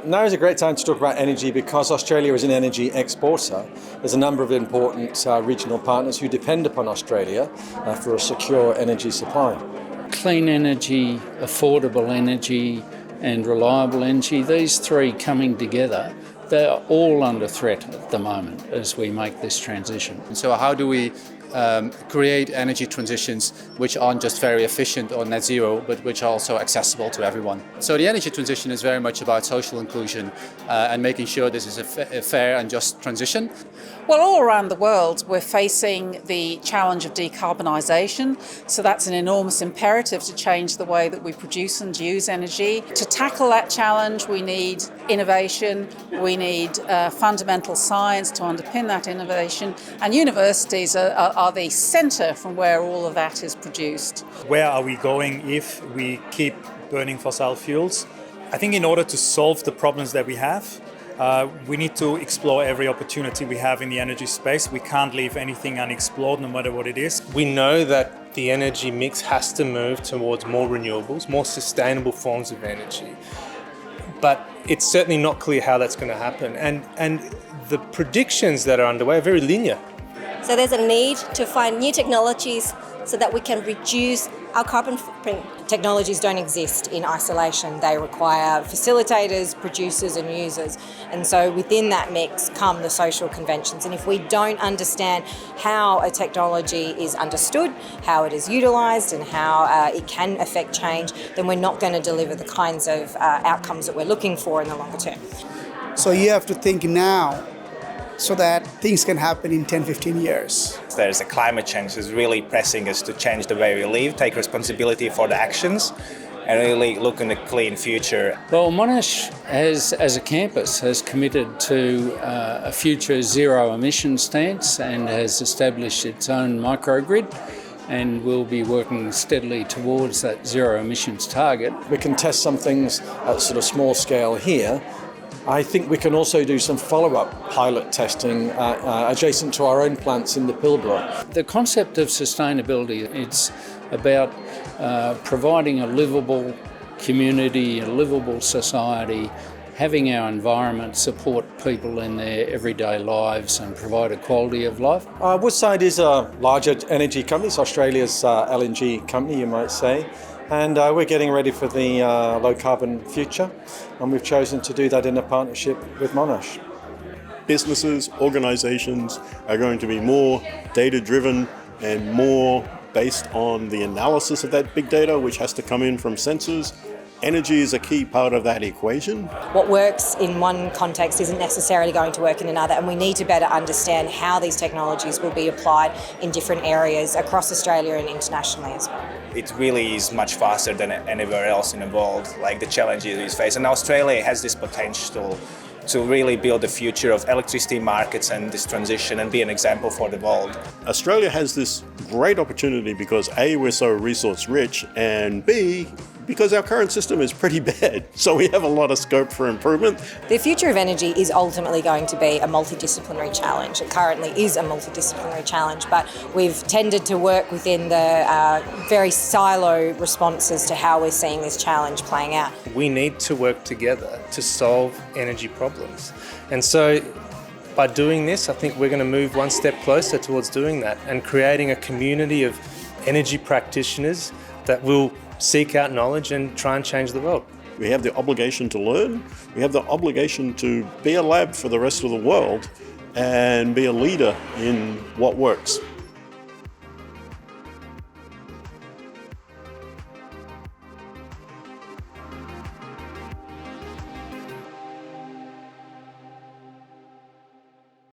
Now is a great time to talk about energy because Australia is an energy exporter. There's a number of important regional partners who depend upon Australia for a secure energy supply. Clean energy, affordable energy and reliable energy, these three coming together, they're all under threat at the moment as we make this transition. And so how do we create energy transitions which aren't just very efficient or net zero, but which are also accessible to everyone? So the energy transition is very much about social inclusion and making sure this is a fair and just transition. Well, all around the world, we're facing the challenge of decarbonisation. So that's an enormous imperative to change the way that we produce and use energy. To tackle that challenge, we need innovation, we need fundamental science to underpin that innovation, and universities are the centre from where all of that is produced. Where are we going if we keep burning fossil fuels? I think in order to solve the problems that we have, we need to explore every opportunity we have in the energy space. We can't leave anything unexplored, no matter what it is. We know that the energy mix has to move towards more renewables, more sustainable forms of energy. But it's certainly not clear how that's going to happen. And the predictions that are underway are very linear. So there's a need to find new technologies so that we can reduce our carbon footprint. Technologies don't exist in isolation. They require facilitators, producers and users. And so within that mix come the social conventions. And if we don't understand how a technology is understood, how it is utilised and how it can affect change, then we're not going to deliver the kinds of outcomes that we're looking for in the longer term. So you have to think now so that things can happen in 10, 15 years. There's a climate change that's really pressing us to change the way we live, take responsibility for the actions, and really look in a clean future. Well, Monash as a campus has committed to a future zero emission stance and has established its own microgrid, and we'll be working steadily towards that zero emissions target. We can test some things at sort of small scale here. I think we can also do some follow-up pilot testing adjacent to our own plants in the Pilbara. The concept of sustainability, it's about providing a livable community, a livable society, having our environment support people in their everyday lives and provide a quality of life. Woodside is a larger energy company. It's Australia's LNG company, you might say. And we're getting ready for the low-carbon future, and we've chosen to do that in a partnership with Monash. Businesses, organisations are going to be more data-driven and more based on the analysis of that big data, which has to come in from sensors. Energy is a key part of that equation. What works in one context isn't necessarily going to work in another, and we need to better understand how these technologies will be applied in different areas across Australia and internationally as well. It really is much faster than anywhere else in the world, like the challenges we face. And Australia has this potential to really build the future of electricity markets and this transition and be an example for the world. Australia has this great opportunity because A, we're so resource rich, and B, because our current system is pretty bad. So we have a lot of scope for improvement. The future of energy is ultimately going to be a multidisciplinary challenge. It currently is a multidisciplinary challenge, but we've tended to work within the very silo responses to how we're seeing this challenge playing out. We need to work together to solve energy problems. And so by doing this, I think we're going to move one step closer towards doing that and creating a community of energy practitioners that will seek out knowledge and try and change the world. We have the obligation to learn. We have the obligation to be a lab for the rest of the world and be a leader in what works.